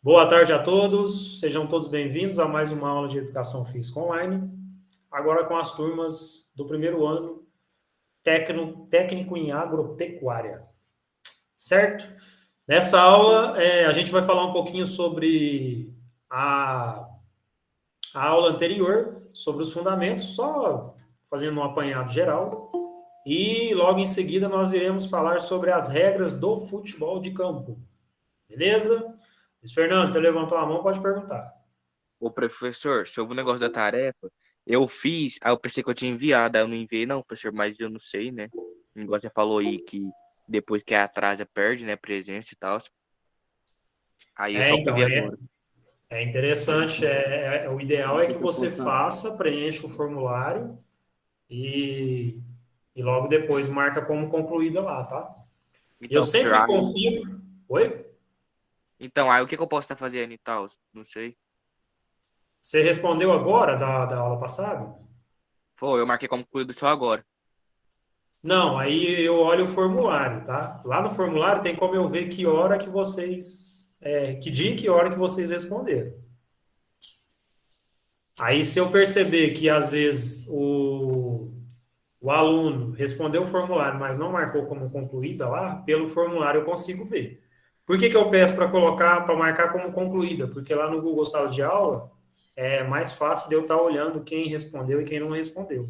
Boa tarde a todos, sejam todos bem-vindos a mais uma aula de Educação Física Online, agora com as turmas do primeiro ano, técnico em agropecuária, certo? Nessa aula, a gente vai falar um pouquinho sobre a aula anterior, sobre os fundamentos, só fazendo um apanhado geral, e logo em seguida nós iremos falar sobre as regras do futebol de campo, beleza? Luiz Fernando, você levantou a mão, pode perguntar. Ô, professor, sobre o negócio da tarefa, eu fiz, aí eu pensei que eu tinha enviado, aí eu não enviei, não, professor, mas eu não sei, né? O negócio já falou aí que depois que atrasa, perde, né, presença e tal. Aí eu É, só fui então, ver é, agora. é interessante. O ideal é que Deixa eu você postar. faça, preencha o formulário e, e logo depois marca como concluída lá, tá? Eu Então, professor, sempre confio. Oi? aí o que que eu posso estar fazendo e tal? Não sei. Você respondeu agora da aula passada? Foi, eu marquei como concluído só agora. Não, aí eu olho o formulário, tá? Lá no formulário tem como eu ver que hora que vocês. Que dia e que hora que vocês responderam. Aí, se eu perceber que às vezes o aluno respondeu o formulário, mas não marcou como concluída lá, pelo formulário eu consigo ver. Por que que eu peço para colocar, para marcar como concluída? Porque lá no Google Sala de Aula é mais fácil de eu estar olhando quem respondeu e quem não respondeu,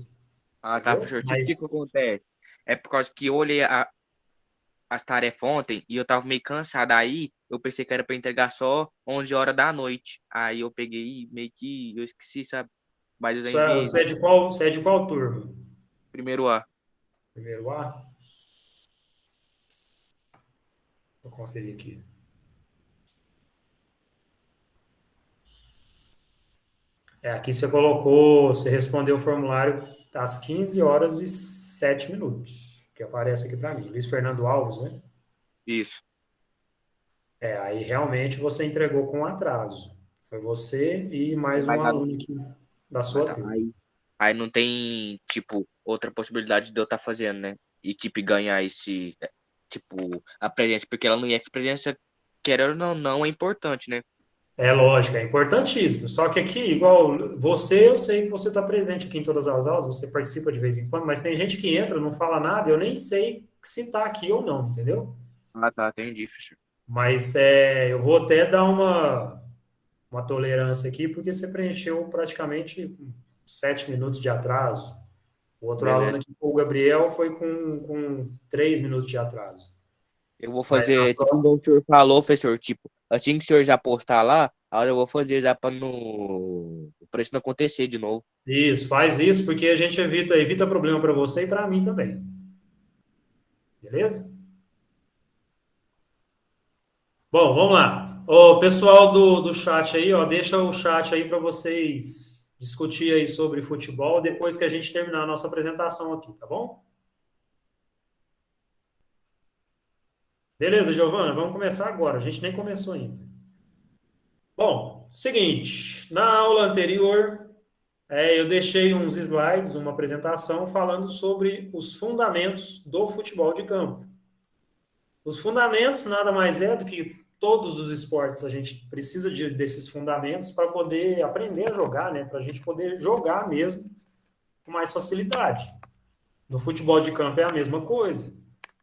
Ah, tá, entendeu? professor. Tipo, o que que Mas acontece? É por causa que eu olhei as tarefas ontem e eu tava meio cansado. Aí eu pensei que era pra entregar só 11 horas da noite. Aí eu peguei e meio que eu esqueci, sabe? Mas eu já enviei você é já. de qual, você é de qual turma? Primeiro A. Primeiro A? Vou conferir aqui. Aqui você colocou, você respondeu o formulário às 15 horas e 7 minutos, que aparece aqui para mim. Luiz Fernando Alves, né? Isso. Aí realmente você entregou com atraso. Foi você e mais um Mas, aluno aqui da ah, sua tá. turma. Aí não tem, tipo, outra possibilidade de eu estar fazendo, né? E, tipo, ganhar esse, tipo, a presença. Porque lá no IF, presença, querendo ou não, é importante, né? É lógico, é importantíssimo. Só que aqui, igual você, eu sei que você está presente aqui em todas as aulas, você participa de vez em quando, mas tem gente que entra, não fala nada, eu nem sei se está aqui ou não, entendeu? Ah, tá, entendi, professor. Mas eu vou até dar uma tolerância aqui, porque você preencheu praticamente 7 minutos de atraso. O outro aluno Beleza. aqui, o Gabriel, foi com 3 minutos de atraso. Eu vou Mas na fazer, tipo, próxima. igual o senhor falou, professor, tipo, assim que o senhor já postar lá, aí eu vou fazer já pra isso não acontecer de novo. Isso, faz isso, porque a gente evita problema para você e para mim também. Beleza? Bom, vamos lá. O pessoal do chat aí, ó, deixa o chat aí para vocês discutir aí sobre futebol depois que a gente terminar a nossa apresentação aqui, tá bom? Beleza, Giovana, vamos começar agora. A gente nem começou ainda. Bom, seguinte, na aula anterior, eu deixei uns slides, uma apresentação falando sobre os fundamentos do futebol de campo. Os fundamentos nada mais é do que todos os esportes a gente precisa desses fundamentos para poder aprender a jogar, né? Para a gente poder jogar mesmo com mais facilidade. No futebol de campo é a mesma coisa.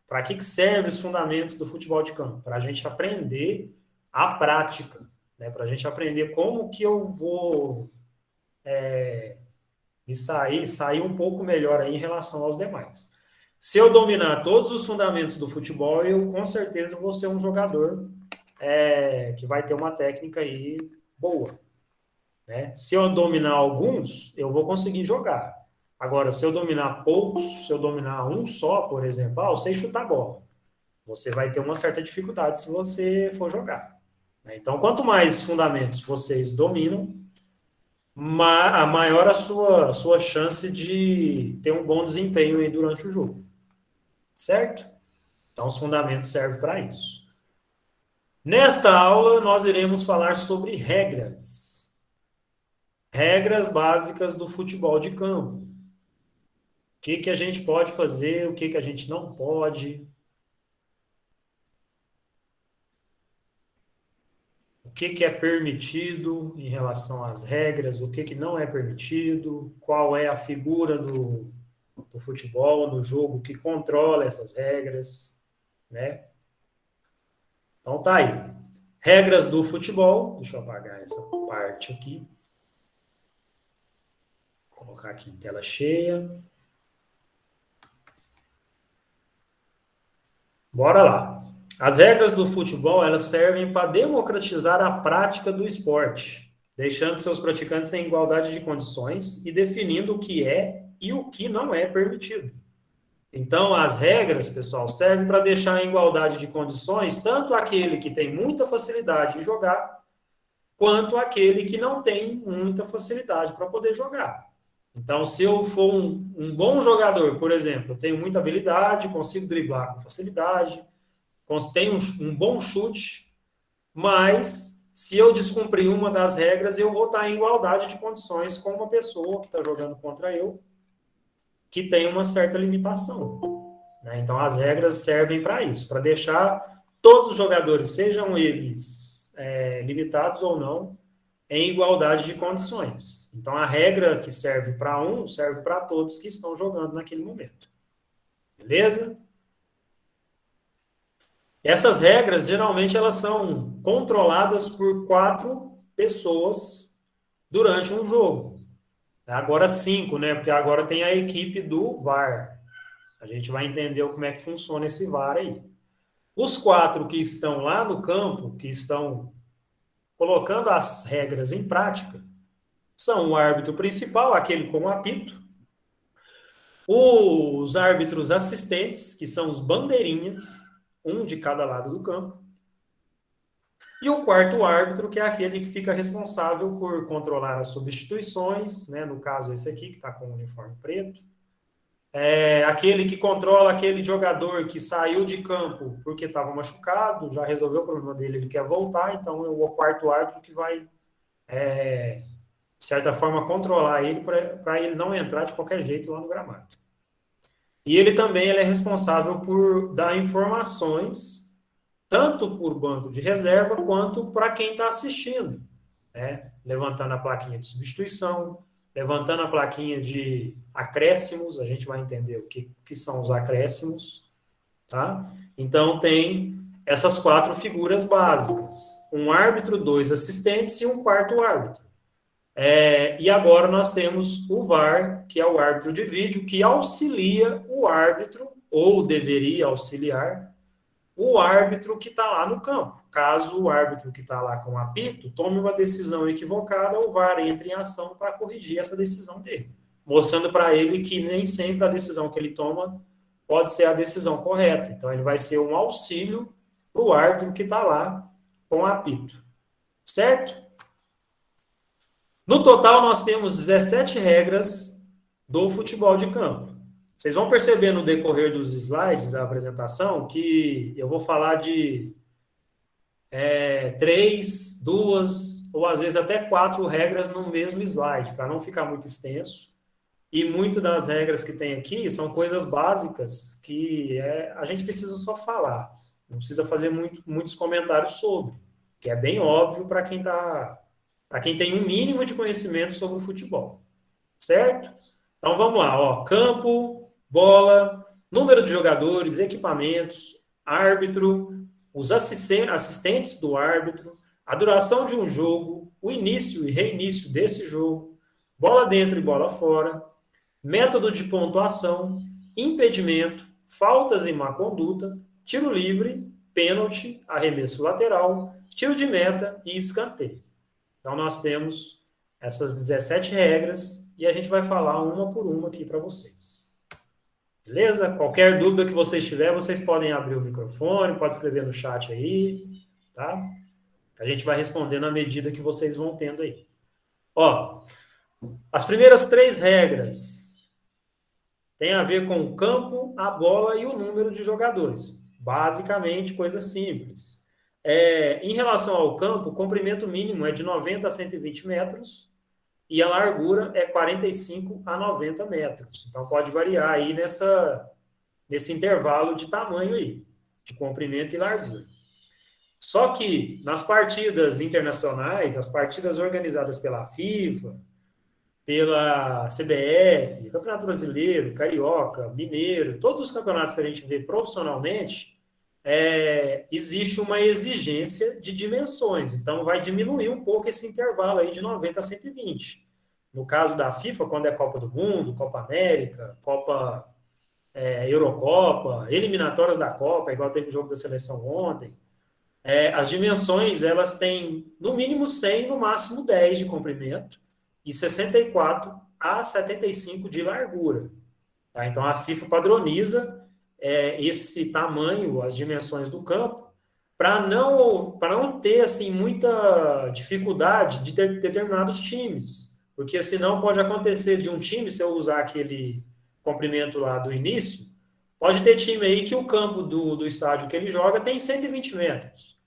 Para que servem os fundamentos do futebol de campo? Para a gente aprender a prática, né? Para a gente aprender como que eu vou sair um pouco melhor aí em relação aos demais. Se eu dominar todos os fundamentos do futebol, eu com certeza vou ser um jogador que vai ter uma técnica aí boa, né? Se eu dominar alguns, eu vou conseguir jogar. Agora, se eu dominar poucos, se eu dominar um só, por exemplo, eu sei chutar bola. Você vai ter uma certa dificuldade se você for jogar, né? Então, quanto mais fundamentos vocês dominam, a maior a sua chance de ter um bom desempenho aí durante o jogo, certo? Então, os fundamentos servem para isso. Nesta aula, nós iremos falar sobre regras. Regras básicas do futebol de campo. O que a gente pode fazer, o que a gente não pode. o que é permitido em relação às regras, o que não é permitido, qual é a figura do futebol, no jogo que controla essas regras, né? Então tá aí. Regras do futebol. Deixa eu apagar essa parte aqui. Vou colocar aqui em tela cheia. Bora lá. As regras do futebol, elas servem para democratizar a prática do esporte, deixando seus praticantes em igualdade de condições e definindo o que é e o que não é permitido. Então, as regras, pessoal, servem para deixar em igualdade de condições tanto aquele que tem muita facilidade em jogar, quanto aquele que não tem muita facilidade para poder jogar. Então, se eu for um bom jogador, por exemplo, eu tenho muita habilidade, consigo driblar com facilidade, tenho um bom chute, mas se eu descumprir uma das regras, eu vou estar em igualdade de condições com uma pessoa que está jogando contra eu, que tem uma certa limitação. Né? Então, as regras servem para isso, para deixar todos os jogadores, sejam eles limitados ou não, em igualdade de condições. Então, a regra que serve para um, serve para todos que estão jogando naquele momento. Beleza? Essas regras, geralmente, elas são controladas por 4 pessoas durante um jogo. Agora 5, né? Porque agora tem a equipe do VAR. A gente vai entender como é que funciona esse VAR aí. Os 4 que estão lá no campo, que estão colocando as regras em prática, são o árbitro principal, aquele com o apito, os árbitros assistentes, que são os bandeirinhas, um de cada lado do campo, e o quarto árbitro, que é aquele que fica responsável por controlar as substituições, né? No caso esse aqui, que está com o uniforme preto, aquele que controla aquele jogador que saiu de campo porque estava machucado, já resolveu o problema dele, ele quer voltar, então é o quarto árbitro que vai, de certa forma, controlar ele para ele não entrar de qualquer jeito lá no gramado. E ele também é responsável por dar informações, tanto por banco de reserva, quanto para quem está assistindo, né? Levantando a plaquinha de substituição, levantando a plaquinha de acréscimos, a gente vai entender o que são os acréscimos, tá? Então, tem essas 4 figuras básicas. Um árbitro, 2 assistentes e um quarto árbitro. E agora nós temos o VAR, que é o árbitro de vídeo, que auxilia o árbitro, ou deveria auxiliar, o árbitro que está lá no campo. Caso o árbitro que está lá com o apito tome uma decisão equivocada, o VAR entre em ação para corrigir essa decisão dele, mostrando para ele que nem sempre a decisão que ele toma pode ser a decisão correta. Então, ele vai ser um auxílio para o árbitro que está lá com o apito. Certo? No total, nós temos 17 regras do futebol de campo. Vocês vão perceber no decorrer dos slides da apresentação que eu vou falar de 3, 2 ou às vezes até 4 regras no mesmo slide, para não ficar muito extenso. E muito das regras que tem aqui são coisas básicas que a gente precisa só falar. Não precisa fazer muitos comentários sobre, que é bem óbvio para quem tem um mínimo de conhecimento sobre o futebol. Certo? Então vamos lá, ó. Campo, bola, número de jogadores, equipamentos, árbitro, os assistentes do árbitro, a duração de um jogo, o início e reinício desse jogo, bola dentro e bola fora, método de pontuação, impedimento, faltas e má conduta, tiro livre, pênalti, arremesso lateral, tiro de meta e escanteio. Então, nós temos essas 17 regras e a gente vai falar uma por uma aqui para vocês. Beleza? Qualquer dúvida que vocês tiverem, vocês podem abrir o microfone, pode escrever no chat aí, tá? A gente vai respondendo à medida que vocês vão tendo aí. Ó, as primeiras 3 regras têm a ver com o campo, a bola e o número de jogadores. Basicamente, coisa simples. Em relação ao campo, o comprimento mínimo é de 90 a 120 metros e a largura é 45 a 90 metros. Então, pode variar aí nesse intervalo de tamanho aí, de comprimento e largura. Só que nas partidas internacionais, as partidas organizadas pela FIFA, pela CBF, Campeonato Brasileiro, Carioca, Mineiro, todos os campeonatos que a gente vê profissionalmente, existe uma exigência de dimensões. Então, vai diminuir um pouco esse intervalo aí de 90 a 120. No caso da FIFA, quando é Copa do Mundo, Copa América, Copa Eurocopa, eliminatórias da Copa, igual teve o jogo da seleção ontem, as dimensões, elas têm no mínimo 100, no máximo 10 de comprimento e 64 a 75 de largura. Tá? Então, a FIFA padroniza esse tamanho, as dimensões do campo, para não ter assim, muita dificuldade de determinados times. Porque senão pode acontecer de um time, se eu usar aquele comprimento lá do início, pode ter time aí que o campo do estádio que ele joga tem 120 metros.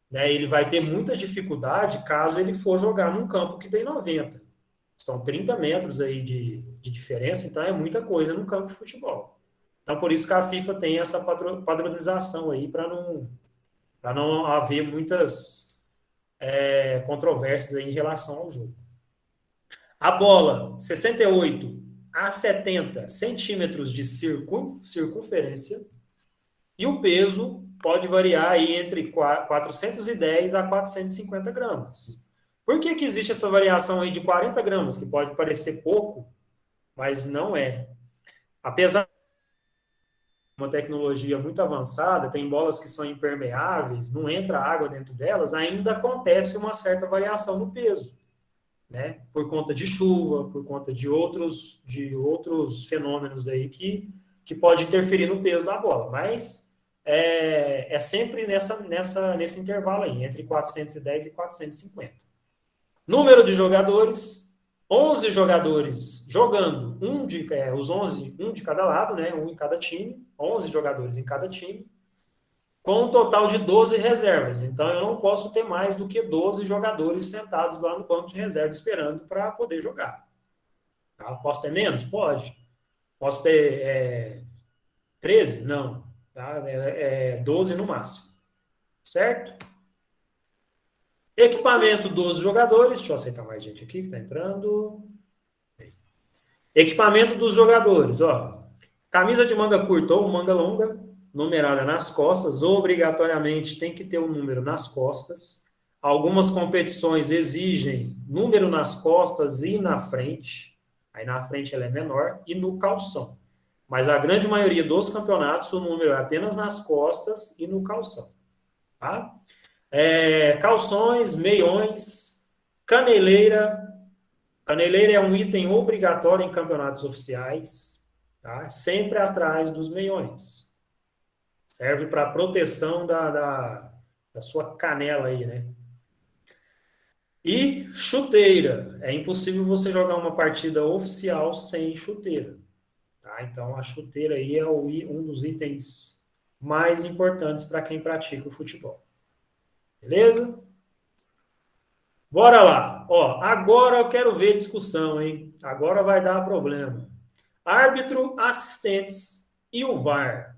Né? Ele vai ter muita dificuldade caso ele for jogar num campo que tem 90. São 30 metros aí de diferença, então é muita coisa no campo de futebol. Então, por isso que a FIFA tem essa padronização aí, para não haver muitas controvérsias aí em relação ao jogo. A bola, 68 a 70 centímetros de circunferência, e o peso pode variar aí entre 410 a 450 gramas. Por que existe essa variação aí de 40 gramas, que pode parecer pouco, mas não é? Apesar de uma tecnologia muito avançada, tem bolas que são impermeáveis, não entra água dentro delas, ainda acontece uma certa variação no peso, né? Por conta de chuva, por conta de outros fenômenos aí que pode interferir no peso da bola, mas é sempre nesse intervalo aí, entre 410 e 450. Número de jogadores, 11 jogadores jogando, os 11, um de cada lado, né? Um em cada time, 11 jogadores em cada time, com um total de 12 reservas. Então, eu não posso ter mais do que 12 jogadores sentados lá no banco de reserva esperando para poder jogar. Tá? Posso ter menos? Pode. Posso ter 13? Não. Tá? 12 no máximo. Certo? Equipamento dos jogadores. Deixa eu aceitar mais gente aqui que está entrando. Equipamento dos jogadores. Ó. Camisa de manga curta ou manga longa, numerada nas costas. Obrigatoriamente tem que ter um número nas costas. Algumas competições exigem número nas costas e na frente. Aí na frente ela é menor. E no calção. Mas a grande maioria dos campeonatos, o número é apenas nas costas e no calção. Tá? Calções, meiões, caneleira. Caneleira é um item obrigatório em campeonatos oficiais, tá? Sempre atrás dos meiões. Serve para proteção da sua canela aí, né? E chuteira. É impossível você jogar uma partida oficial sem chuteira. Tá? Então, a chuteira aí é um dos itens mais importantes para quem pratica o futebol. Beleza? Bora lá. Ó, agora eu quero ver discussão, hein? Agora vai dar problema. Árbitro, assistentes e o VAR.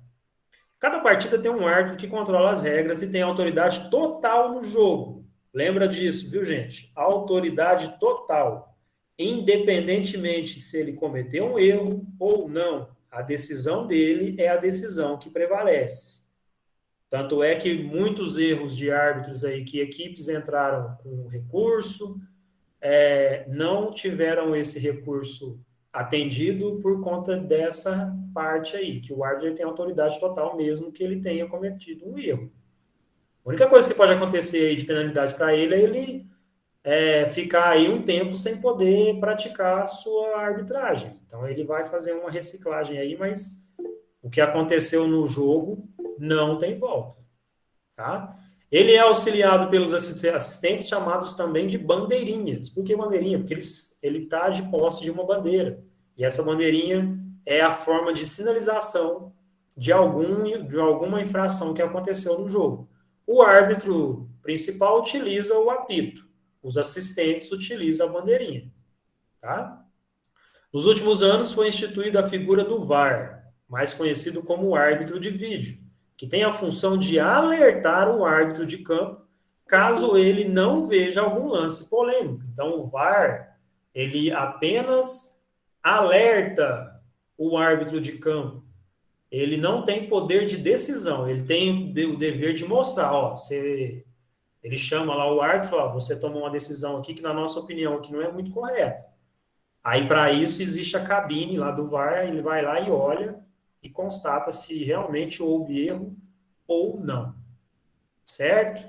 Cada partida tem um árbitro que controla as regras e tem autoridade total no jogo. Lembra disso, viu, gente? Autoridade total. Independentemente se ele cometeu um erro ou não. A decisão dele é a decisão que prevalece. Tanto é que muitos erros de árbitros aí, que equipes entraram com recurso, não tiveram esse recurso atendido por conta dessa parte aí, que o árbitro tem autoridade total mesmo que ele tenha cometido um erro. A única coisa que pode acontecer aí de penalidade para ele é ele ficar aí um tempo sem poder praticar a sua arbitragem. Então ele vai fazer uma reciclagem aí, mas o que aconteceu no jogo não tem volta. Tá? Ele é auxiliado pelos assistentes chamados também de bandeirinhas. Por que bandeirinha? Porque ele está de posse de uma bandeira. E essa bandeirinha é a forma de sinalização de alguma infração que aconteceu no jogo. O árbitro principal utiliza o apito. Os assistentes utilizam a bandeirinha. Tá? Nos últimos anos foi instituída a figura do VAR, mais conhecido como árbitro de vídeo, que tem a função de alertar o árbitro de campo caso ele não veja algum lance polêmico. Então, o VAR, ele apenas alerta o árbitro de campo. Ele não tem poder de decisão, ele tem o dever de mostrar, ó, ele chama lá o árbitro e fala, você tomou uma decisão aqui que, na nossa opinião, aqui não é muito correta. Aí, para isso, existe a cabine lá do VAR, ele vai lá e olha e constata se realmente houve erro ou não. Certo?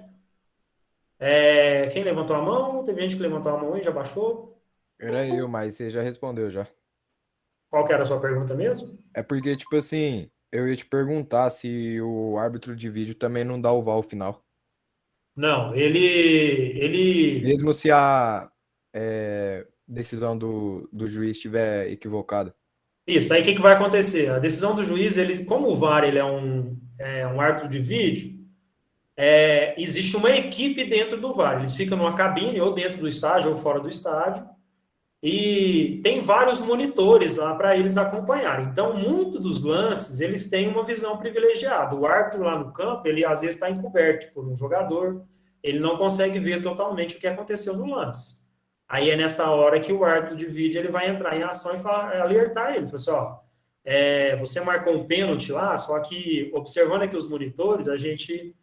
Quem levantou a mão? Teve gente que levantou a mão e já baixou? Era eu, mas você já respondeu já. Qual que era a sua pergunta mesmo? É porque, tipo assim, eu ia te perguntar se o árbitro de vídeo também não dá o VAR ao final. Não, ele Mesmo se a decisão do juiz estiver equivocada. Isso, aí o que vai acontecer? A decisão do juiz, ele, como o VAR ele é um árbitro de vídeo, existe uma equipe dentro do VAR. Eles ficam numa cabine, ou dentro do estádio, ou fora do estádio, e tem vários monitores lá para eles acompanharem. Então, muitos dos lances, eles têm uma visão privilegiada. O árbitro lá no campo, ele às vezes está encoberto por um jogador, ele não consegue ver totalmente o que aconteceu no lance. Aí é nessa hora que o árbitro de vídeo ele vai entrar em ação e alertar ele. Fala assim, ó, você marcou um pênalti lá, só que observando aqui os monitores, a gente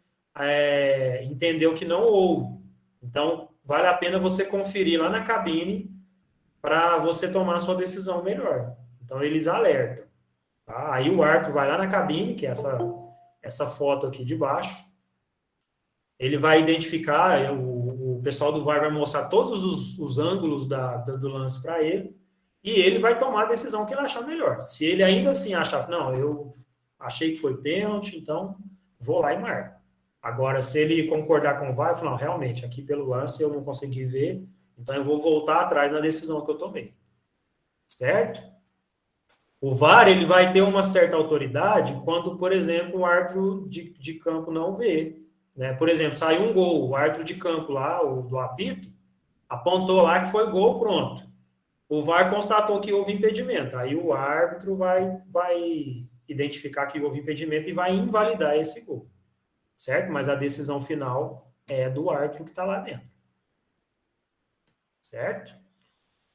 entendeu que não houve. Então, vale a pena você conferir lá na cabine para você tomar a sua decisão melhor. Então, eles alertam. Tá? Aí o árbitro vai lá na cabine, que é essa foto aqui de baixo, ele vai identificar, o pessoal do VAR vai mostrar todos os ângulos do lance para ele, e ele vai tomar a decisão que ele achar melhor. Se ele ainda assim achar, não, eu achei que foi pênalti, então vou lá e marco. Agora, se ele concordar com o VAR, falar, não, realmente, aqui pelo lance eu não consegui ver, então eu vou voltar atrás na decisão que eu tomei. Certo? O VAR ele vai ter uma certa autoridade quando, por exemplo, o árbitro de campo não vê. Né? Por exemplo, saiu um gol, o árbitro de campo lá, o do apito, apontou lá que foi gol, pronto. O VAR constatou que houve impedimento. Aí o árbitro vai identificar que houve impedimento e vai invalidar esse gol. Certo? Mas a decisão final é do árbitro que está lá dentro. Certo?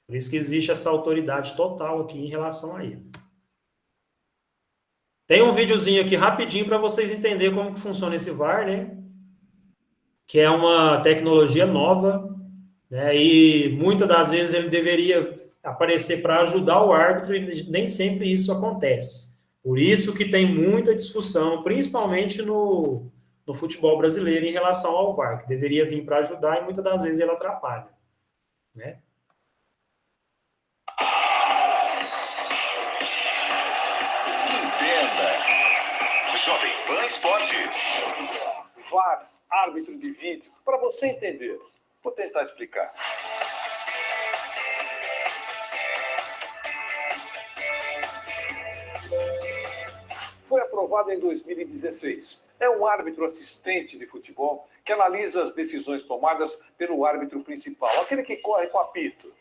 Por isso que existe essa autoridade total aqui em relação a ele. Tem um videozinho aqui rapidinho para vocês entenderem como que funciona esse VAR, né? Que é uma tecnologia nova, né? E muitas das vezes ele deveria aparecer para ajudar o árbitro e nem sempre isso acontece. Por isso que tem muita discussão, principalmente no futebol brasileiro, em relação ao VAR, que deveria vir para ajudar e muitas das vezes ele atrapalha, né? Jovem Pan Esportes. VAR, árbitro de vídeo, para você entender. Vou tentar explicar. Foi aprovado em 2016. É um árbitro assistente de futebol que analisa as decisões tomadas pelo árbitro principal, aquele que corre com apito,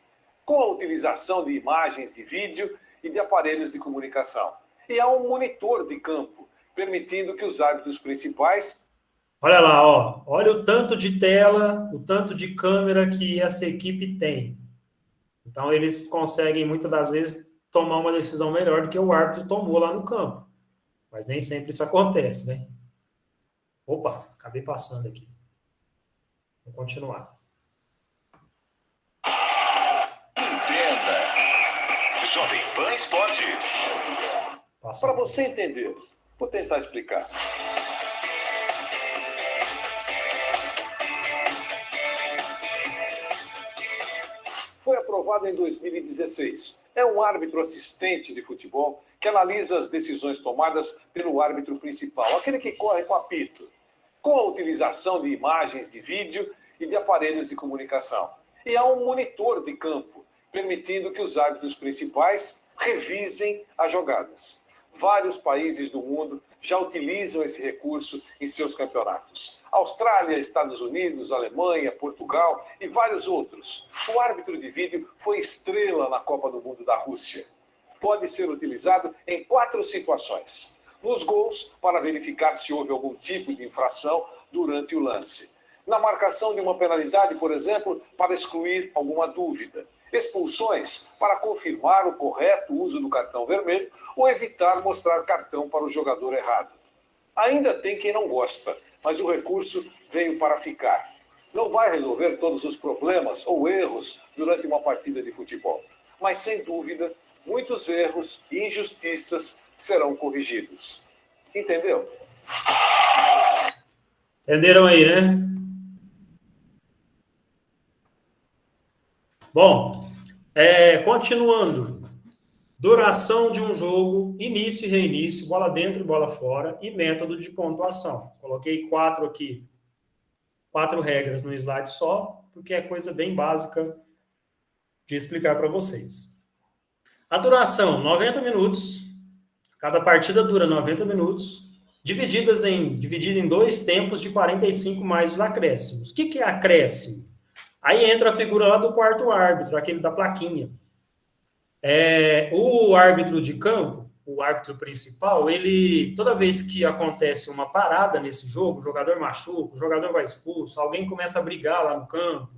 com a utilização de imagens de vídeo e de aparelhos de comunicação. E há um monitor de campo, permitindo que os árbitros principais... Olha lá, ó. Olha o tanto de tela, o tanto de câmera que essa equipe tem. Então, eles conseguem, muitas das vezes, tomar uma decisão melhor do que o árbitro tomou lá no campo. Mas nem sempre isso acontece, né? Opa, acabei passando aqui. Vou continuar. Entenda. Jovem Pan Esportes. Para você entender. Vou tentar explicar. Foi aprovado em 2016. É um árbitro assistente de futebol que analisa as decisões tomadas pelo árbitro principal, aquele que corre com apito, com a utilização de imagens de vídeo e de aparelhos de comunicação. E há um monitor de campo, permitindo que os árbitros principais revisem as jogadas. Vários países do mundo já utilizam esse recurso em seus campeonatos. Austrália, Estados Unidos, Alemanha, Portugal e vários outros. O árbitro de vídeo foi estrela na Copa do Mundo da Rússia. Pode ser utilizado em 4 situações. Nos gols, para verificar se houve algum tipo de infração durante o lance. Na marcação de uma penalidade, por exemplo, para excluir alguma dúvida. Expulsões, para confirmar o correto uso do cartão vermelho ou evitar mostrar cartão para o jogador errado. Ainda tem quem não gosta, mas o recurso veio para ficar. Não vai resolver todos os problemas ou erros durante uma partida de futebol, mas sem dúvida, muitos erros e injustiças serão corrigidos. Entendeu? Entenderam aí, né? Bom, continuando. Duração de um jogo, início e reinício, bola dentro e bola fora, e método de pontuação. Coloquei 4 aqui, 4 regras no slide só, porque é coisa bem básica de explicar para vocês. A duração, 90 minutos. Cada partida dura 90 minutos, dividida em 2 tempos de 45 mais os acréscimos. O que é acréscimo? Aí entra a figura lá do quarto árbitro, aquele da plaquinha. O árbitro de campo, o árbitro principal, ele, toda vez que acontece uma parada nesse jogo, o jogador machuca, o jogador vai expulso, alguém começa a brigar lá no campo,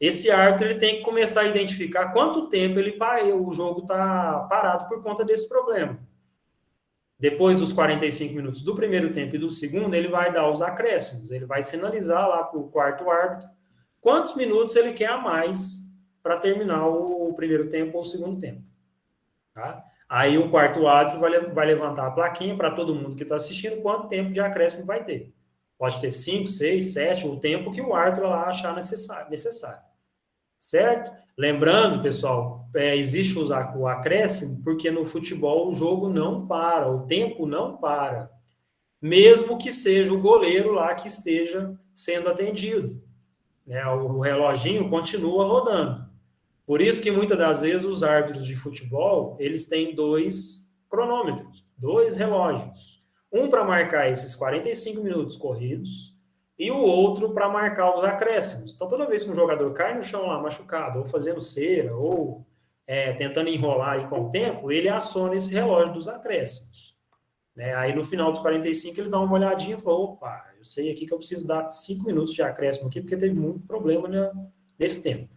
esse árbitro ele tem que começar a identificar quanto tempo o jogo está parado por conta desse problema. Depois dos 45 minutos do primeiro tempo e do segundo, ele vai dar os acréscimos, ele vai sinalizar lá para o quarto árbitro quantos minutos ele quer a mais para terminar o primeiro tempo ou o segundo tempo. Tá? Aí o quarto árbitro vai levantar a plaquinha para todo mundo que está assistindo quanto tempo de acréscimo vai ter. Pode ter 5, 6, 7, o tempo que o árbitro lá achar necessário. Certo? Lembrando, pessoal, existe o acréscimo porque no futebol o jogo não para, o tempo não para. Mesmo que seja o goleiro lá que esteja sendo atendido. O reloginho continua rodando. Por isso que muitas das vezes os árbitros de futebol, eles têm 2 cronômetros, 2 relógios. Um para marcar esses 45 minutos corridos e o outro para marcar os acréscimos. Então, toda vez que um jogador cai no chão lá machucado, ou fazendo cera, ou tentando enrolar aí com o tempo, ele aciona esse relógio dos acréscimos. Aí no final dos 45 ele dá uma olhadinha e fala, opa, eu sei aqui que eu preciso dar 5 minutos de acréscimo aqui, porque teve muito problema nesse tempo.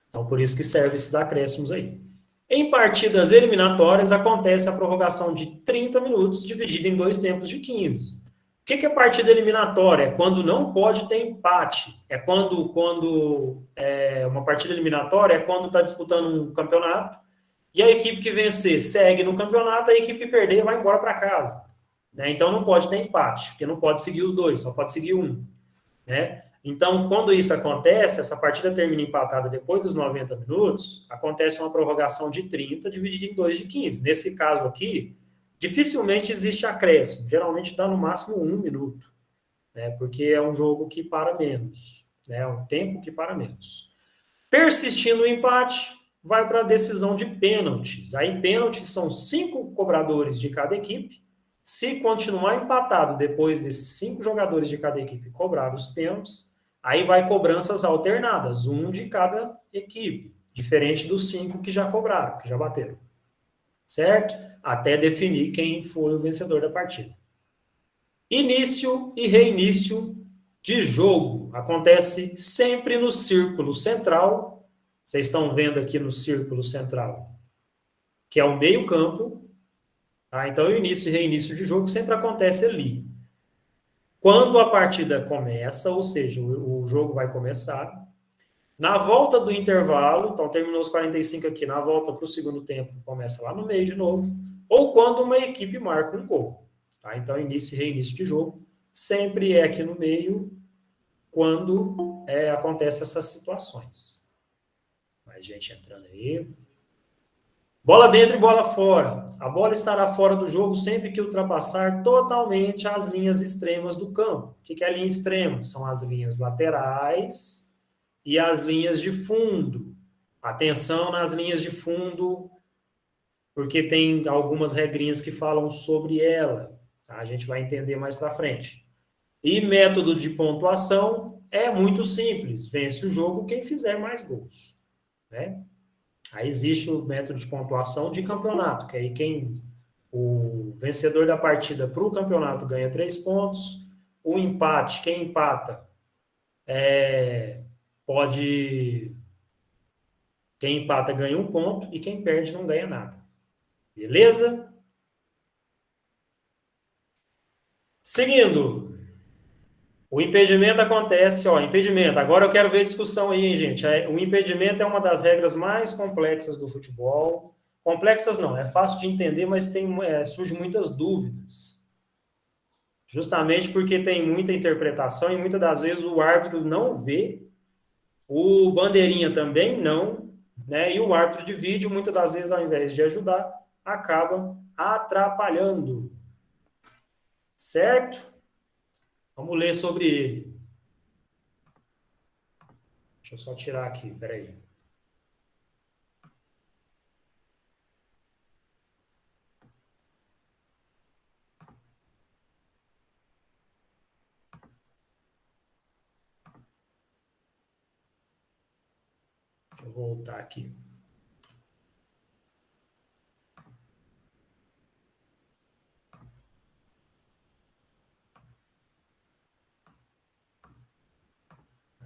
Então, por isso que serve esses acréscimos aí. Em partidas eliminatórias, acontece a prorrogação de 30 minutos, dividida em 2 tempos de 15. O que é partida eliminatória? É quando não pode ter empate. Uma partida eliminatória é quando está disputando um campeonato e a equipe que vencer segue no campeonato, a equipe que perder vai embora para casa. Então, não pode ter empate, porque não pode seguir os 2, só pode seguir um. Então, quando isso acontece, essa partida termina empatada depois dos 90 minutos, acontece uma prorrogação de 30 dividida em 2 de 15. Nesse caso aqui, dificilmente existe acréscimo. Geralmente dá no máximo 1 minuto, porque é um jogo que para menos, é um tempo que para menos. Persistindo o empate, vai para a decisão de pênaltis. Aí, pênaltis são 5 cobradores de cada equipe. Se continuar empatado depois desses 5 jogadores de cada equipe cobrar os pênaltis, aí vai cobranças alternadas, 1 de cada equipe, diferente dos 5 que já cobraram, que já bateram. Certo? Até definir quem foi o vencedor da partida. Início e reinício de jogo. Acontece sempre no círculo central. Vocês estão vendo aqui no círculo central, que é o meio-campo. Então, o início e reinício de jogo sempre acontece ali. Quando a partida começa, ou seja, o jogo vai começar, na volta do intervalo, então terminou os 45 aqui, na volta para o segundo tempo, começa lá no meio de novo, ou quando uma equipe marca um gol. Então, início e reinício de jogo sempre é aqui no meio, quando acontecem essas situações. Mais gente entrando aí. Bola dentro e bola fora. A bola estará fora do jogo sempre que ultrapassar totalmente as linhas extremas do campo. O que é a linha extrema? São as linhas laterais e as linhas de fundo. Atenção nas linhas de fundo, porque tem algumas regrinhas que falam sobre ela. A gente vai entender mais para frente. E método de pontuação é muito simples. Vence o jogo quem fizer mais gols. Aí existe o método de pontuação de campeonato, que aí quem O vencedor da partida para o campeonato ganha 3 pontos. O empate, quem empata, pode... Quem empata ganha 1 ponto e quem perde não ganha nada. Beleza? Seguindo. O impedimento acontece, impedimento. Agora eu quero ver discussão aí, hein, gente. O impedimento é uma das regras mais complexas do futebol. Complexas não, é fácil de entender, mas surge muitas dúvidas. Justamente porque tem muita interpretação e muitas das vezes o árbitro não vê, o bandeirinha também não, né? E o árbitro de vídeo, muitas das vezes, ao invés de ajudar, acaba atrapalhando. Certo? Vamos ler sobre ele. Deixa eu só tirar aqui, peraí. Deixa eu voltar aqui.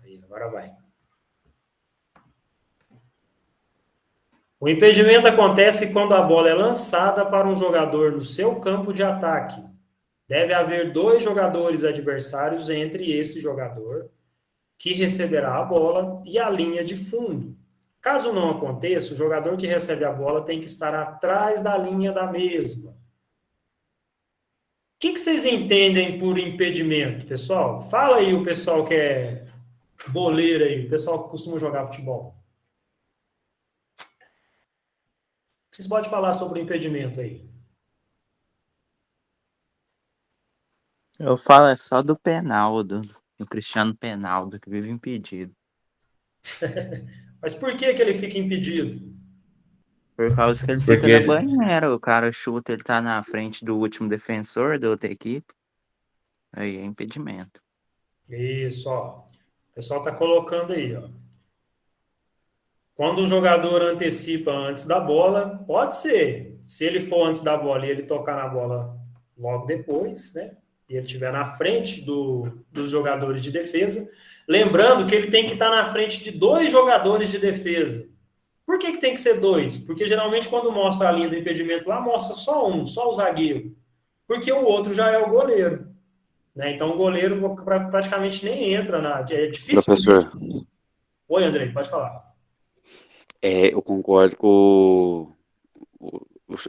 Aí, agora vai. O impedimento acontece quando a bola é lançada para um jogador no seu campo de ataque. Deve haver 2 jogadores adversários entre esse jogador, que receberá a bola, e a linha de fundo. Caso não aconteça, o jogador que recebe a bola tem que estar atrás da linha da mesma. O que vocês entendem por impedimento, pessoal? Fala aí o pessoal que é boleiro aí, o pessoal que costuma jogar futebol. Vocês podem falar sobre o impedimento aí. Eu falo só do Penaldo, do Cristiano Penaldo, que vive impedido. Mas por que ele fica impedido? Por causa que ele fica na banheira, o cara chuta, ele tá na frente do último defensor da outra equipe. Aí é impedimento. Isso, ó. O pessoal tá colocando aí, ó. Quando o jogador antecipa antes da bola, pode ser. Se ele for antes da bola e ele tocar na bola logo depois, né? E ele estiver na frente dos jogadores de defesa. Lembrando que ele tem que estar na frente de 2 jogadores de defesa. Por que tem que ser 2? Porque geralmente quando mostra a linha do impedimento lá, mostra só um, só o zagueiro. Porque o outro já é o goleiro. Né? Então o goleiro praticamente nem entra na... É difícil. Professor. Oi, Andrei, pode falar. Eu concordo com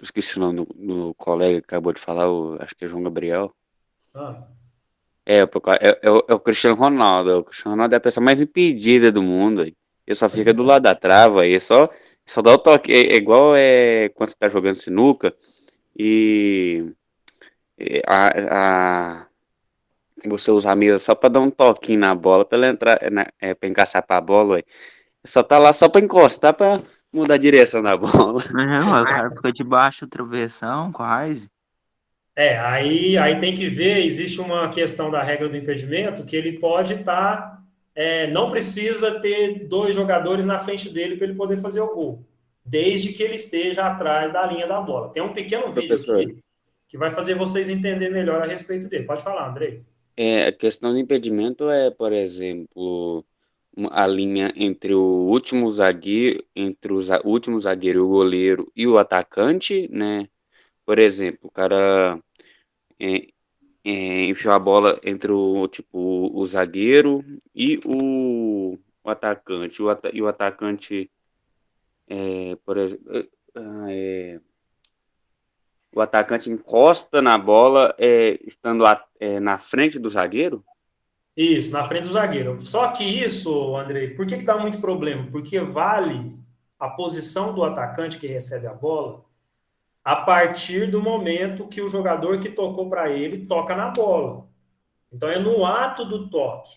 esqueci o nome do colega que acabou de falar, acho que é João Gabriel. É o Cristiano Ronaldo. O Cristiano Ronaldo é a pessoa mais impedida do mundo. Ele só fica do lado da trava, ele só dá o toque. É igual quando você tá jogando sinuca e você usa a mesa só pra dar um toquinho na bola, pra ela entrar, pra encaixar pra bola. Só tá lá só pra encostar, pra mudar a direção da bola. Não, o cara fica debaixo do travessão, quase. Aí tem que ver, existe uma questão da regra do impedimento, que ele pode estar, não precisa ter 2 jogadores na frente dele para ele poder fazer o gol, desde que ele esteja atrás da linha da bola. Tem um pequeno vídeo aqui que vai fazer vocês entenderem melhor a respeito dele. Pode falar, Andrei. A questão do impedimento por exemplo, a linha entre o último zagueiro, e o goleiro e o atacante, né? Por exemplo, o cara enfiou a bola entre o zagueiro e o atacante. E o atacante, por exemplo, o atacante encosta na bola, estando na frente do zagueiro? Isso, na frente do zagueiro. Só que isso, Andrei, por que dá muito problema? Porque vale a posição do atacante que recebe a bola a partir do momento que o jogador que tocou para ele toca na bola. Então é no ato do toque.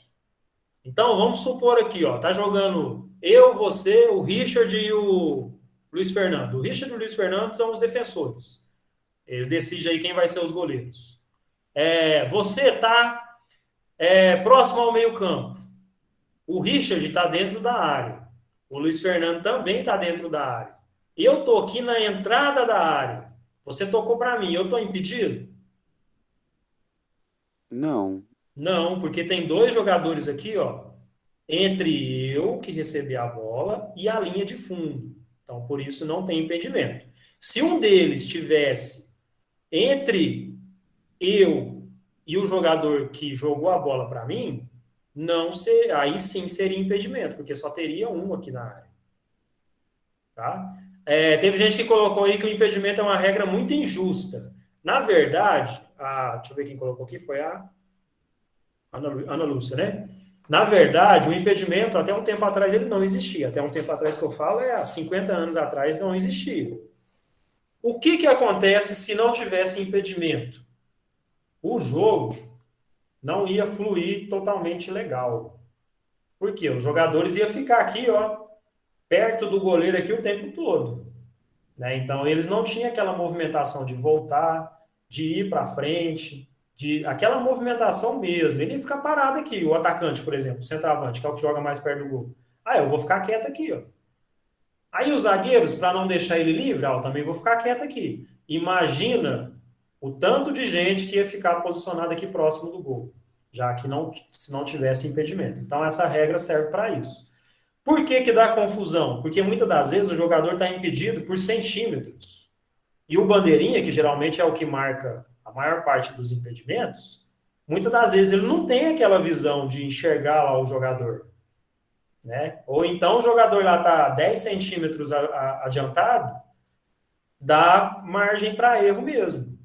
Então vamos supor aqui, ó, tá jogando eu, você, o Richard e o Luiz Fernando. O Richard e o Luiz Fernando são os defensores. Eles decidem aí quem vai ser os goleiros. Você tá próximo ao meio-campo. O Richard está dentro da área. O Luiz Fernando também está dentro da área. Eu estou aqui na entrada da área. Você tocou para mim, eu estou impedido? Não. Não, porque tem 2 jogadores aqui, ó, entre eu, que recebi a bola, e a linha de fundo. Então, por isso, não tem impedimento. Se um deles estivesse entre eu e o jogador que jogou a bola para mim, não ser, aí sim seria impedimento, porque só teria um aqui na área. Tá? Teve gente que colocou aí que o impedimento é uma regra muito injusta. Na verdade, deixa eu ver quem colocou aqui, foi a Ana Lúcia, né? Na verdade, o impedimento, até um tempo atrás, ele não existia. Até um tempo atrás que eu falo, há 50 anos atrás, não existia. O que acontece se não tivesse impedimento? O jogo não ia fluir totalmente legal. Por quê? Os jogadores iam ficar aqui, ó, perto do goleiro aqui o tempo todo. Né? Então, eles não tinham aquela movimentação de voltar, de ir para frente, aquela movimentação mesmo. Ele ia ficar parado aqui, o atacante, por exemplo, o centroavante, que é o que joga mais perto do gol. Eu vou ficar quieto aqui, ó. Aí os zagueiros, para não deixar ele livre, eu também vou ficar quieto aqui. Imagina o tanto de gente que ia ficar posicionado aqui próximo do gol, já que se não tivesse impedimento. Então, essa regra serve para isso. Por que dá confusão? Porque muitas das vezes o jogador está impedido por centímetros. E o bandeirinha, que geralmente é o que marca a maior parte dos impedimentos, muitas das vezes ele não tem aquela visão de enxergar lá o jogador. Né? Ou então o jogador lá está 10 centímetros adiantado, dá margem para erro mesmo.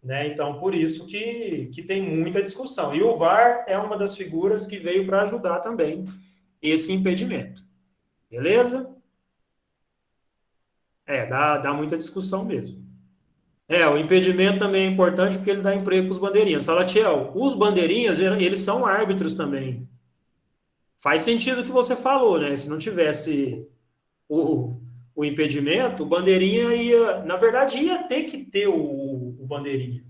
Né? Então, por isso que tem muita discussão. E o VAR é uma das figuras que veio para ajudar também esse impedimento. Beleza? Dá muita discussão mesmo. O impedimento também é importante porque ele dá emprego para os bandeirinhas. Salatiel, os bandeirinhas, eles são árbitros também. Faz sentido o que você falou, né? Se não tivesse o impedimento, o bandeirinha ia... Na verdade, ia ter que ter o bandeirinha.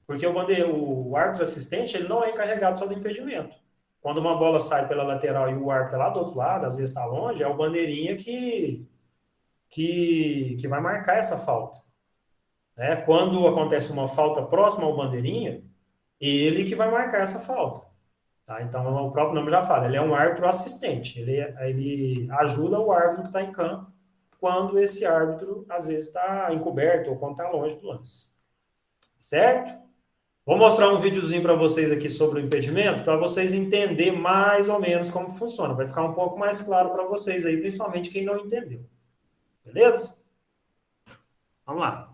Porque o árbitro assistente, ele não é encarregado só do impedimento. Quando uma bola sai pela lateral e o árbitro está lá do outro lado, às vezes está longe, é o bandeirinha que vai marcar essa falta. Né? Quando acontece uma falta próxima ao bandeirinha, ele que vai marcar essa falta. Tá? Então, o próprio nome já fala, ele é um árbitro assistente. Ele ajuda o árbitro que está em campo quando esse árbitro, às vezes, está encoberto ou quando está longe do lance. Certo? Vou mostrar um videozinho para vocês aqui sobre o impedimento, para vocês entenderem mais ou menos como funciona. Vai ficar um pouco mais claro para vocês aí, principalmente quem não entendeu. Beleza? Vamos lá.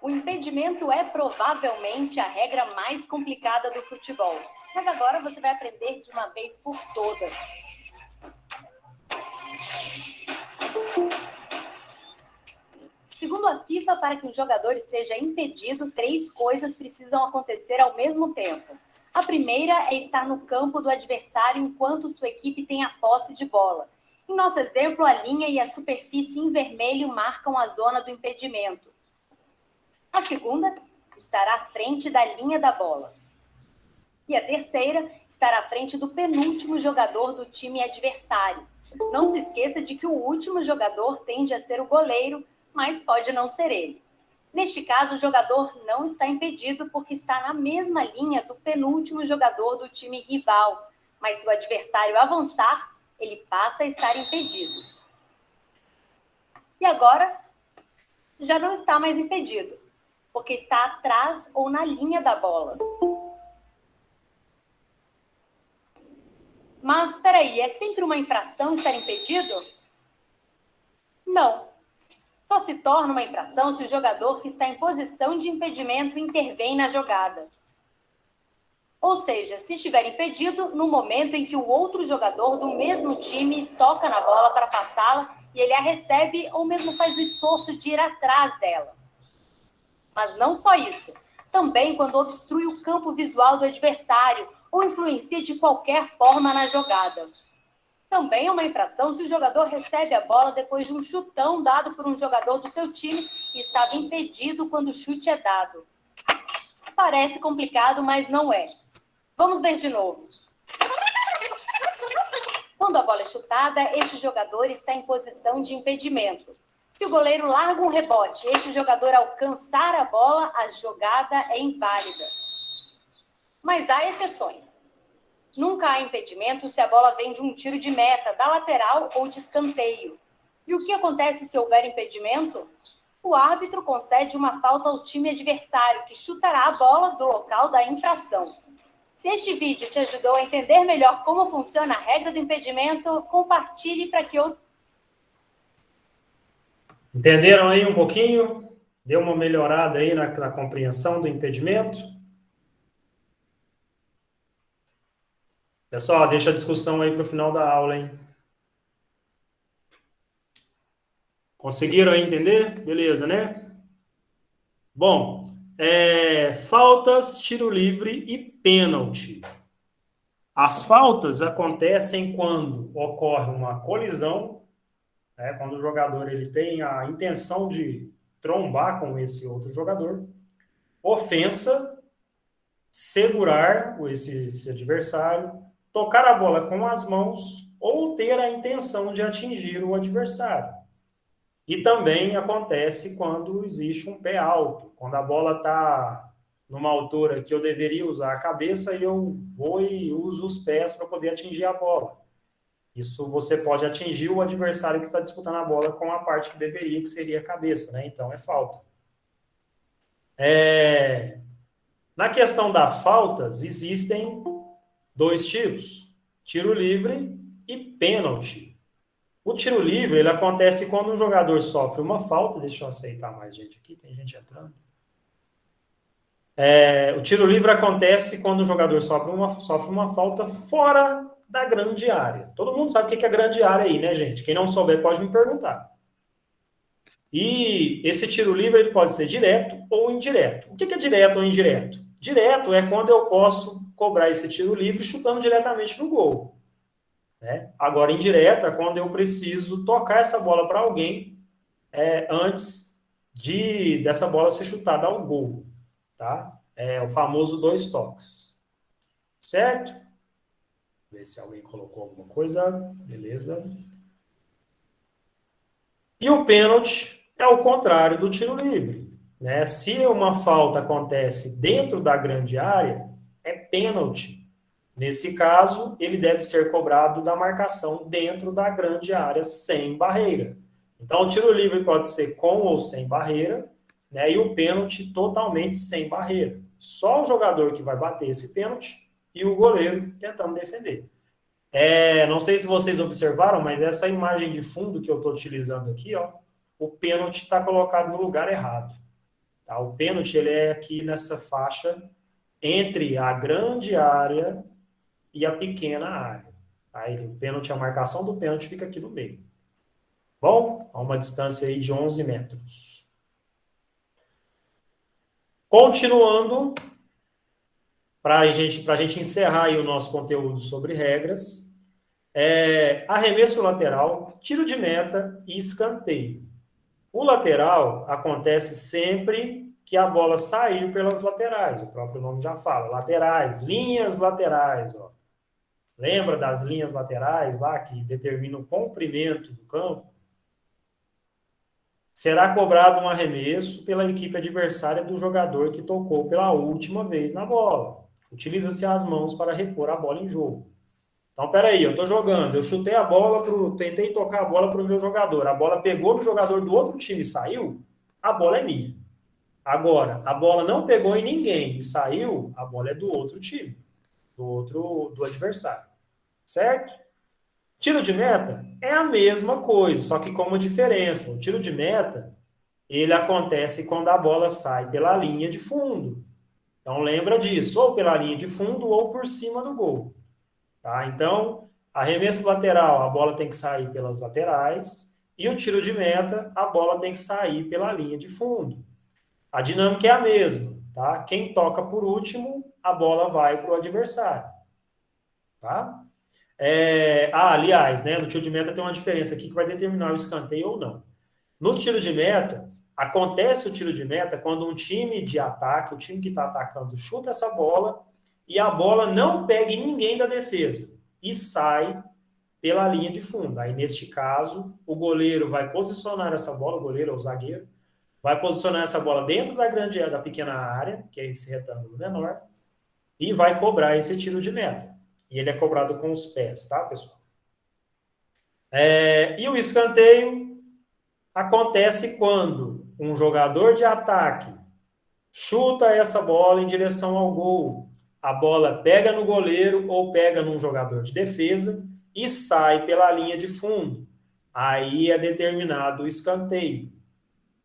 O impedimento é provavelmente a regra mais complicada do futebol. Mas agora você vai aprender de uma vez por todas. Segundo a FIFA, para que um jogador esteja impedido, 3 coisas precisam acontecer ao mesmo tempo. A primeira é estar no campo do adversário enquanto sua equipe tem a posse de bola. Em nosso exemplo, a linha e a superfície em vermelho marcam a zona do impedimento. A segunda, estar à frente da linha da bola. E a terceira, estar à frente do penúltimo jogador do time adversário. Não se esqueça de que o último jogador tende a ser o goleiro, mas pode não ser ele. Neste caso, o jogador não está impedido porque está na mesma linha do penúltimo jogador do time rival. Mas se o adversário avançar, ele passa a estar impedido. E agora, já não está mais impedido, porque está atrás ou na linha da bola. Mas, espera aí, é sempre uma infração estar impedido? Não. Só se torna uma infração se o jogador que está em posição de impedimento intervém na jogada. Ou seja, se estiver impedido no momento em que o outro jogador do mesmo time toca na bola para passá-la e ele a recebe ou mesmo faz o esforço de ir atrás dela. Mas não só isso. Também quando obstrui o campo visual do adversário ou influencia de qualquer forma na jogada. Também é uma infração se o jogador recebe a bola depois de um chutão dado por um jogador do seu time e estava impedido quando o chute é dado. Parece complicado, mas não é. Vamos ver de novo. Quando a bola é chutada, este jogador está em posição de impedimento. Se o goleiro larga um rebote e este jogador alcançar a bola, a jogada é inválida. Mas há exceções. Nunca há impedimento se a bola vem de um tiro de meta, da lateral ou de escanteio. E o que acontece se houver impedimento? O árbitro concede uma falta ao time adversário, que chutará a bola do local da infração. Se este vídeo te ajudou a entender melhor como funciona a regra do impedimento, compartilhe para que outros... Entenderam aí um pouquinho? Deu uma melhorada aí na compreensão do impedimento? Pessoal, deixa a discussão aí para o final da aula, hein? Conseguiram aí entender? Beleza, né? Bom, faltas, tiro livre e pênalti. As faltas acontecem quando ocorre uma colisão, né, quando o jogador ele tem a intenção de trombar com esse outro jogador, ofensa, segurar esse adversário, tocar a bola com as mãos ou ter a intenção de atingir o adversário. E também acontece quando existe um pé alto, quando a bola está numa altura que eu deveria usar a cabeça e eu vou e uso os pés para poder atingir a bola. Isso você pode atingir o adversário que está disputando a bola com a parte que deveria, que seria a cabeça, né? Então é falta. Na questão das faltas, existem dois tipos, tiro livre e pênalti. O tiro livre, ele acontece quando um jogador sofre uma falta, deixa eu aceitar mais gente aqui, tem gente entrando. O tiro livre acontece quando o jogador sofre uma falta fora da grande área. Todo mundo sabe o que é grande área aí, né, gente? Quem não souber pode me perguntar. E esse tiro livre ele pode ser direto ou indireto. O que é direto ou indireto? Direto é quando eu posso cobrar esse tiro livre chutando diretamente no gol. Né? Agora, indireto é quando eu preciso tocar essa bola para alguém antes dessa bola ser chutada ao gol. Tá? É o famoso 2 toques. Certo? Ver se alguém colocou alguma coisa. Beleza. E o pênalti é o contrário do tiro livre. Né? Se uma falta acontece dentro da grande área, é pênalti. Nesse caso, ele deve ser cobrado da marcação dentro da grande área, sem barreira. Então, o tiro livre pode ser com ou sem barreira, né? E o pênalti totalmente sem barreira. Só o jogador que vai bater esse pênalti e o goleiro tentando defender. Não sei se vocês observaram, mas essa imagem de fundo que eu estou utilizando aqui, ó, o pênalti está colocado no lugar errado. Tá? O pênalti ele é aqui nessa faixa entre a grande área e a pequena área. Aí o pênalti, a marcação do pênalti fica aqui no meio. Bom, a uma distância aí de 11 metros. Continuando, para a gente encerrar aí o nosso conteúdo sobre regras, arremesso lateral, tiro de meta e escanteio. O lateral acontece sempre que a bola sair pelas laterais, o próprio nome já fala, laterais, linhas laterais, ó. Lembra das linhas laterais lá que determinam o comprimento do campo? Será cobrado um arremesso pela equipe adversária do jogador que tocou pela última vez na bola. Utiliza-se as mãos para repor a bola em jogo. Então, peraí, eu estou jogando, eu chutei a bola, tentei tocar a bola para o meu jogador, a bola pegou no jogador do outro time e saiu, a bola é minha. Agora, a bola não pegou em ninguém e saiu, a bola é do outro time, do adversário. Certo? Tiro de meta é a mesma coisa, só que com uma diferença. O tiro de meta, ele acontece quando a bola sai pela linha de fundo. Então, lembra disso, ou pela linha de fundo ou por cima do gol. Tá? Então, arremesso lateral, a bola tem que sair pelas laterais, e o tiro de meta, a bola tem que sair pela linha de fundo. A dinâmica é a mesma. Tá? Quem toca por último, a bola vai para o adversário. Tá? Aliás, né, no tiro de meta tem uma diferença aqui que vai determinar o escanteio ou não. No tiro de meta, acontece o tiro de meta quando um time de ataque, o time que está atacando, chuta essa bola e a bola não pega em ninguém da defesa e sai pela linha de fundo. Aí, neste caso, o goleiro vai posicionar essa bola, o goleiro ou o zagueiro, vai posicionar essa bola dentro da pequena área, que é esse retângulo menor, e vai cobrar esse tiro de meta. E ele é cobrado com os pés, tá, pessoal? E o escanteio acontece quando um jogador de ataque chuta essa bola em direção ao gol. A bola pega no goleiro ou pega num jogador de defesa e sai pela linha de fundo. Aí é determinado o escanteio,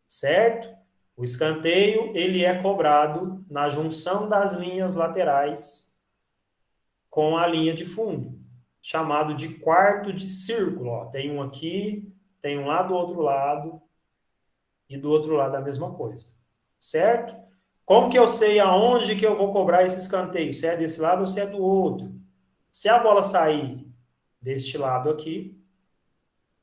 certo? O escanteio, ele é cobrado na junção das linhas laterais com a linha de fundo, chamado de quarto de círculo. Ó, tem um aqui, tem um lá do outro lado e do outro lado a mesma coisa, certo? Como que eu sei aonde que eu vou cobrar esse escanteio? Se é desse lado ou se é do outro? Se a bola sair deste lado aqui,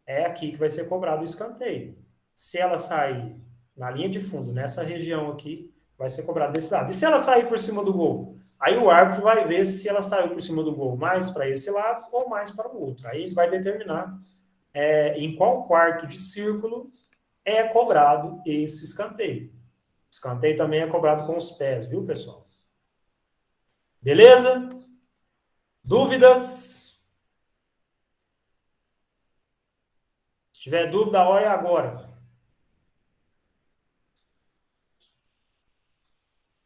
é aqui que vai ser cobrado o escanteio. Se ela sair na linha de fundo, nessa região aqui, vai ser cobrado desse lado. E se ela sair por cima do gol? Aí o árbitro vai ver se ela saiu por cima do gol mais para esse lado ou mais para o outro. Aí ele vai determinar em qual quarto de círculo é cobrado esse escanteio. Escanteio também é cobrado com os pés, viu, pessoal? Beleza? Dúvidas? Se tiver dúvida, olha agora.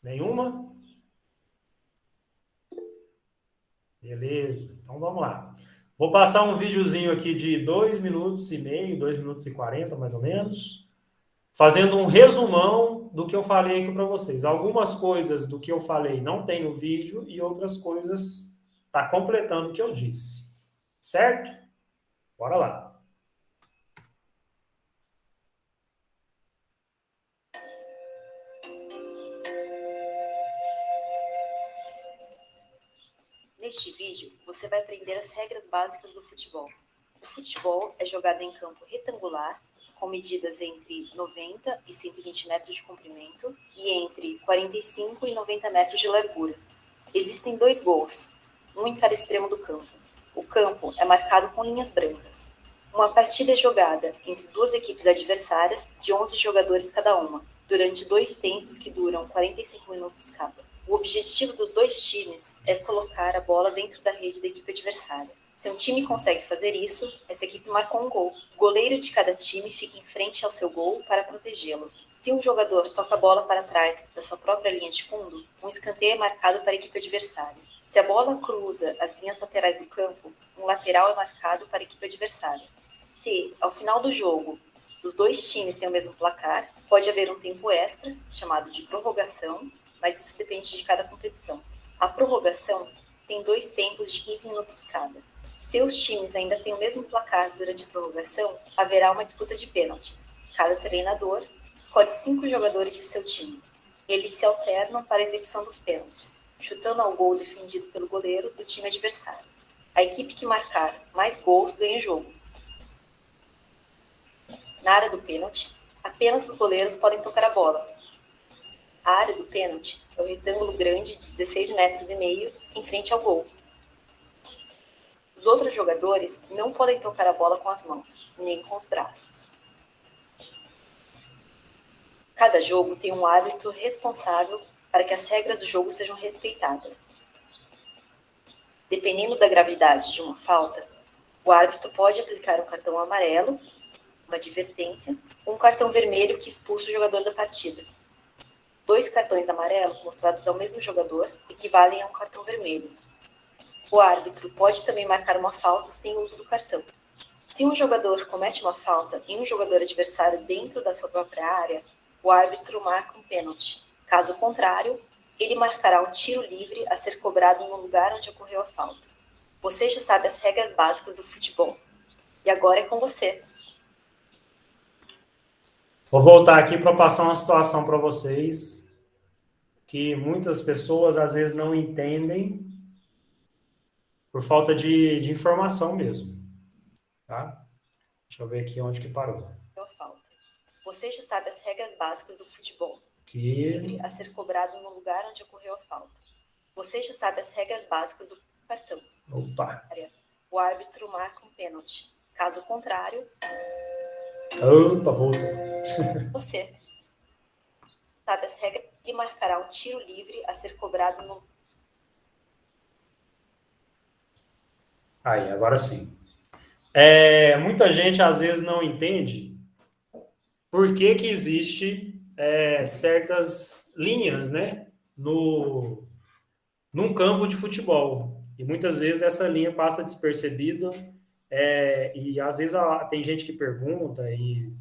Nenhuma? Beleza, então vamos lá. Vou passar um videozinho aqui de 2 minutos e meio, 2 minutos e 40, mais ou menos, fazendo um resumão do que eu falei aqui para vocês. Algumas coisas do que eu falei não tem no vídeo e outras coisas está completando o que eu disse. Certo? Bora lá. Neste vídeo, você vai aprender as regras básicas do futebol. O futebol é jogado em campo retangular, com medidas entre 90 e 120 metros de comprimento e entre 45 e 90 metros de largura. Existem 2 gols, um em cada extremo do campo. O campo é marcado com linhas brancas. Uma partida é jogada entre 2 equipes adversárias de 11 jogadores cada uma, durante 2 tempos que duram 45 minutos cada. O objetivo dos 2 times é colocar a bola dentro da rede da equipe adversária. Se um time consegue fazer isso, essa equipe marcou um gol. O goleiro de cada time fica em frente ao seu gol para protegê-lo. Se um jogador toca a bola para trás da sua própria linha de fundo, um escanteio é marcado para a equipe adversária. Se a bola cruza as linhas laterais do campo, um lateral é marcado para a equipe adversária. Se, ao final do jogo, os 2 times têm o mesmo placar, pode haver um tempo extra, chamado de prorrogação, mas isso depende de cada competição. A prorrogação tem 2 tempos de 15 minutos cada. Se os times ainda têm o mesmo placar durante a prorrogação, haverá uma disputa de pênaltis. Cada treinador escolhe 5 jogadores de seu time. Eles se alternam para a execução dos pênaltis, chutando ao gol defendido pelo goleiro do time adversário. A equipe que marcar mais gols ganha o jogo. Na área do pênalti, apenas os goleiros podem tocar a bola. A área do pênalti é um retângulo grande de 16,5 metros em frente ao gol. Os outros jogadores não podem tocar a bola com as mãos, nem com os braços. Cada jogo tem um árbitro responsável para que as regras do jogo sejam respeitadas. Dependendo da gravidade de uma falta, o árbitro pode aplicar um cartão amarelo, uma advertência, ou um cartão vermelho que expulsa o jogador da partida. 2 cartões amarelos mostrados ao mesmo jogador equivalem a um cartão vermelho. O árbitro pode também marcar uma falta sem o uso do cartão. Se um jogador comete uma falta em um jogador adversário dentro da sua própria área, o árbitro marca um pênalti. Caso contrário, ele marcará um tiro livre a ser cobrado no lugar onde ocorreu a falta. Você já sabe as regras básicas do futebol. E agora é com você. Vou voltar aqui para passar uma situação para vocês que muitas pessoas às vezes não entendem por falta de informação mesmo. Tá? Deixa eu ver aqui onde que parou. Você já sabe as regras básicas do futebol. Livre a ser cobrado no lugar onde ocorreu a falta. Você já sabe as regras básicas do cartão. Opa. O árbitro marca um pênalti. Caso contrário, Opa, voltou. você sabe as regras e marcará um tiro livre a ser cobrado no... Aí, agora sim. Muita gente às vezes não entende por que que existe certas linhas, né, num campo de futebol. E muitas vezes essa linha passa despercebida, e às vezes tem gente que pergunta e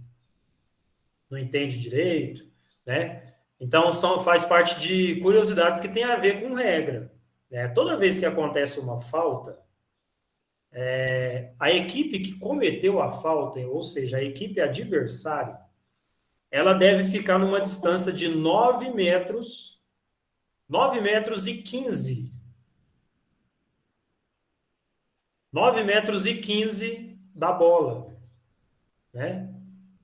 não entende direito, né? Então, faz parte de curiosidades que tem a ver com regra, né? Toda vez que acontece uma falta, a equipe que cometeu a falta, ou seja, a equipe adversária, ela deve ficar numa distância de 9 metros e 15. 9 metros e 15 da bola, né?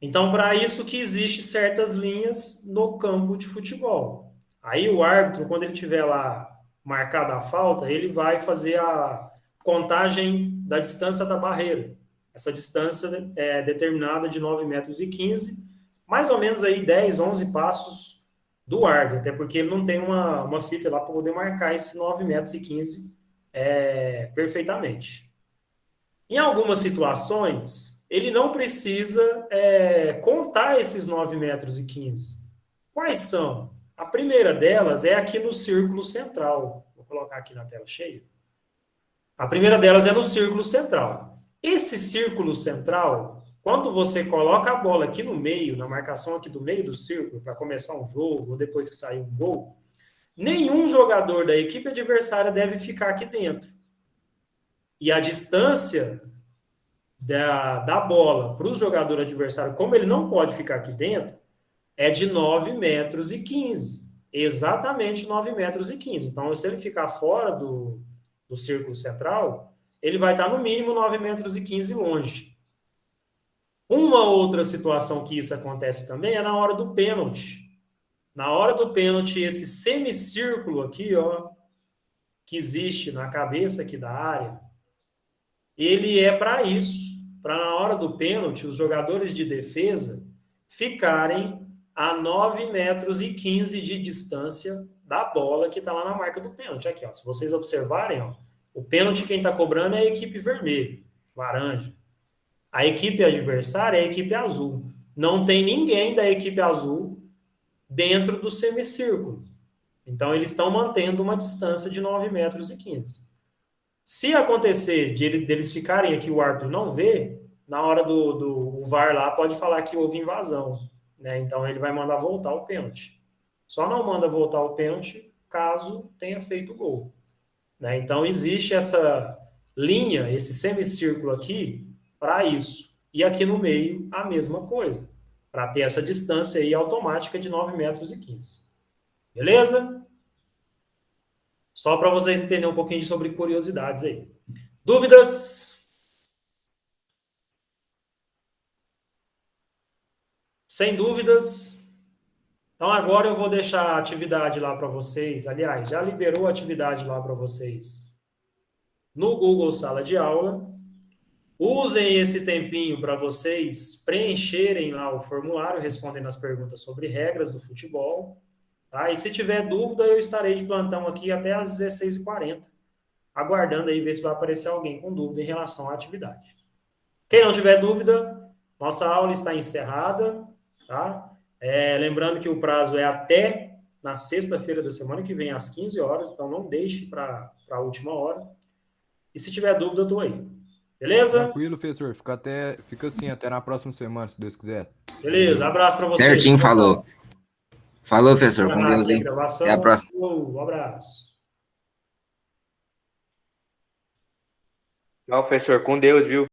Então, para isso que existe certas linhas no campo de futebol. Aí o árbitro, quando ele tiver lá marcada a falta, ele vai fazer a contagem da distância da barreira. Essa distância é determinada de 9 metros e 15, mais ou menos aí 10, 11 passos do árbitro, até porque ele não tem uma fita lá para poder marcar esse 9 metros e 15 perfeitamente. Em algumas situações, ele não precisa contar esses 9 metros e 15. Quais são? A primeira delas é aqui no círculo central. Vou colocar aqui na tela cheia. A primeira delas é no círculo central. Esse círculo central, quando você coloca a bola aqui no meio, na marcação aqui do meio do círculo, para começar um jogo, ou depois que sair um gol, nenhum jogador da equipe adversária deve ficar aqui dentro. E a distância da bola para o jogador adversário, como ele não pode ficar aqui dentro, é de 9 metros e 15. Exatamente 9 metros e 15. Então, se ele ficar fora do círculo central, ele vai estar no mínimo 9 metros e 15 longe. Uma outra situação que isso acontece também é na hora do pênalti. Na hora do pênalti, esse semicírculo aqui, ó, que existe na cabeça aqui da área, ele é para isso, para na hora do pênalti, os jogadores de defesa ficarem a 9 metros e 15 de distância da bola que está lá na marca do pênalti. Aqui, ó, se vocês observarem, ó, o pênalti quem está cobrando é a equipe vermelha, laranja. A equipe adversária é a equipe azul. Não tem ninguém da equipe azul dentro do semicírculo. Então, eles estão mantendo uma distância de 9 metros e 15. Se acontecer deles ficarem aqui, o árbitro não vê, na hora do VAR lá, pode falar que houve invasão, né? Então, ele vai mandar voltar o pênalti. Só não manda voltar o pênalti caso tenha feito o gol, né? Então, existe essa linha, esse semicírculo aqui, para isso. E aqui no meio, a mesma coisa, para ter essa distância aí automática de 9 metros e 15. Beleza? Só para vocês entenderem um pouquinho sobre curiosidades aí. Dúvidas? Sem dúvidas? Então, agora eu vou deixar a atividade lá para vocês. Aliás, já liberou a atividade lá para vocês no Google Sala de Aula. Usem esse tempinho para vocês preencherem lá o formulário, respondendo as perguntas sobre regras do futebol. Tá? E se tiver dúvida, eu estarei de plantão aqui até às 16h40, aguardando aí ver se vai aparecer alguém com dúvida em relação à atividade. Quem não tiver dúvida, nossa aula está encerrada, tá? Lembrando que o prazo é até na sexta-feira da semana que vem, às 15 horas, então não deixe para a última hora. E se tiver dúvida, eu estou aí. Beleza? Tranquilo, professor. Fica assim até na próxima semana, se Deus quiser. Beleza, abraço para vocês. Certinho, falou. Falou, professor. Com Deus, hein? Até a próxima. Um abraço. Tchau, professor. Com Deus, viu?